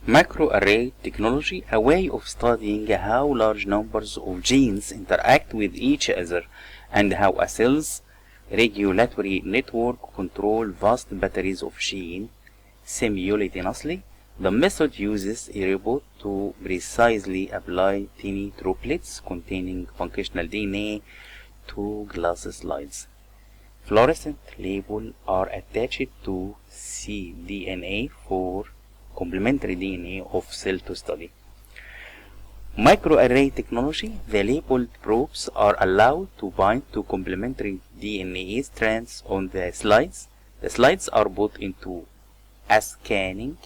Microarray technology, a way of studying how large numbers of genes interact with each other and how a cell's regulatory network control vast batteries of genes simultaneously. The method uses a robot to precisely apply tiny droplets containing functional DNA to glass slides. Fluorescent labels are attached to cDNA for complementary DNA of cell to study. Microarray technology, the labeled probes are allowed to bind to complementary DNA strands on the slides. The slides are put into a scanning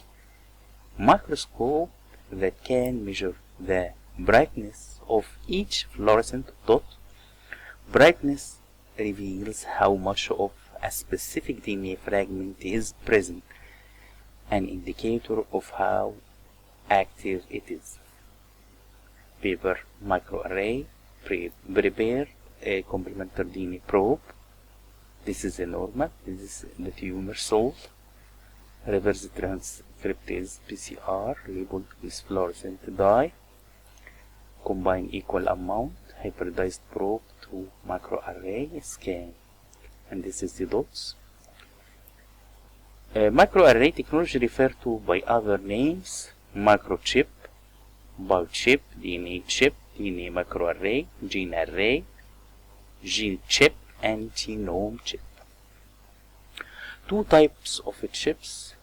microscope that can measure the brightness of each fluorescent dot. Brightness reveals how much of a specific DNA fragment is present, an indicator of how active it is. Paper microarray, prepare a complementary DNA probe. This is a normal, this is the tumor salt. Reverse transcriptase PCR labeled with fluorescent dye. Combine equal amount hybridized probe to microarray scan. And this is the dots. Microarray technology referred to by other names: microchip, biochip, DNA chip, DNA microarray, gene array, gene chip, and genome chip. Two types of chips: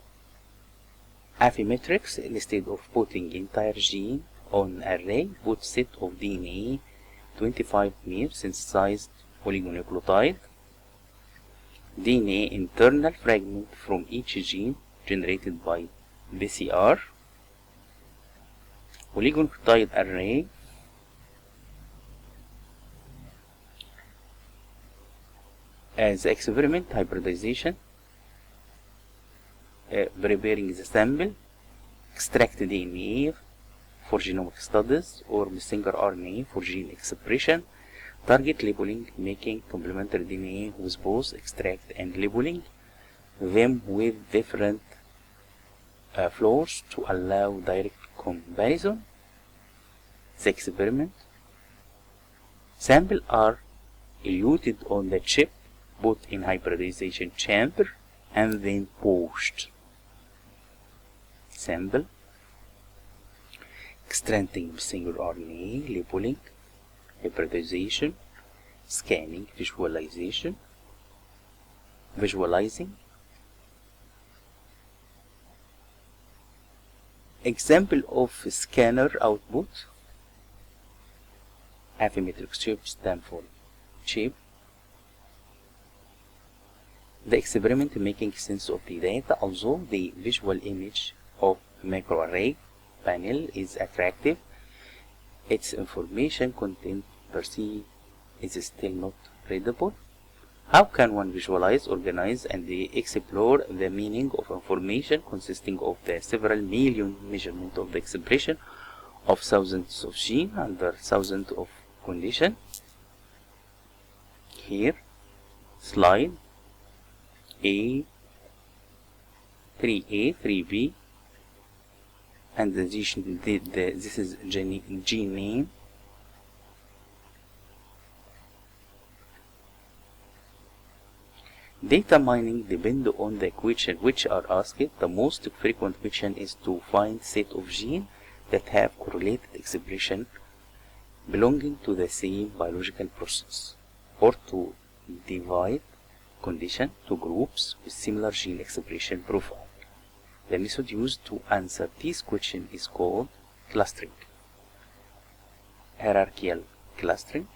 Affymetrix, instead of putting entire gene on array, put set of DNA 25 mere synthesized oligonucleotide. DNA internal fragment from each gene generated by PCR. Oligonucleotide array. As experiment hybridization, preparing the sample, extract DNA for genomic studies or messenger RNA for gene expression, target labeling, making complementary DNA with both extract and labeling them with different floors to allow direct comparison. The experiment: samples are eluted on the chip, put in hybridization chamber, and then pushed. Sample, extracting messenger RNA, labeling, hybridization, scanning, visualizing. Example of scanner output: Affymetrix chip, Stanford chip. The experiment making sense of the data. Although the visual image of microarray panel is attractive, its information content perceived is still not readable. How can one visualize, organize, and explore the meaning of information consisting of the several million measurements of the expression of thousands of genes under thousands of conditions? Here, slide A, 3A, 3B, and this is gene name. Data mining depends on the question which are asked. The most frequent question is to find set of genes that have correlated expression belonging to the same biological process, or to divide condition to groups with similar gene expression profile. The method used to answer this question is called clustering. Hierarchical clustering.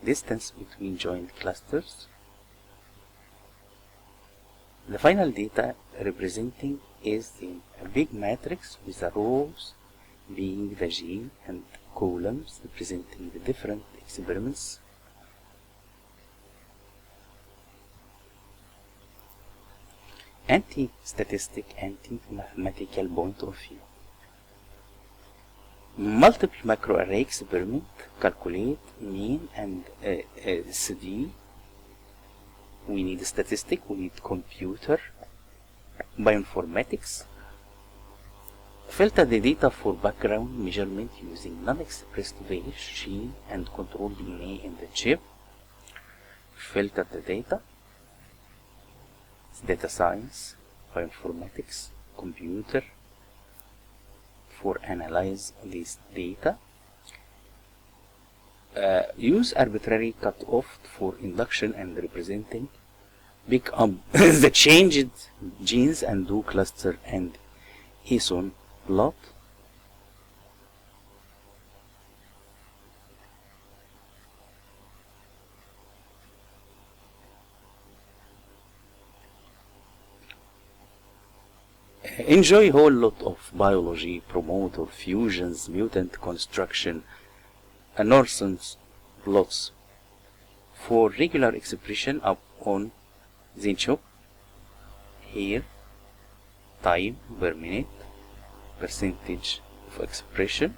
Distance between joint clusters. The final data representing is in a big matrix with the rows being the gene and columns representing the different experiments. Anti-statistic, anti-mathematical point of view. Multiple microarray experiment calculate mean and CD. We need a statistic, we need computer Bioinformatics. Filter the data for background measurement using non-expressed phage, gene, and control DNA in the chip. Filter the data. Data science, bioinformatics, computer for analyze this data. Use arbitrary cutoff for induction and representing. Pick up the changed genes and do cluster and Eason plot. Enjoy whole lot of biology, promoter, fusions, mutant construction, Nonsense plots for regular expression up on Zinchop. Here, time per minute, percentage of expression.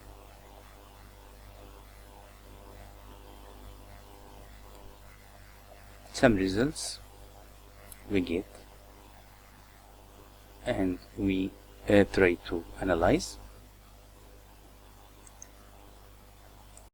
Some results we get and we try to analyze.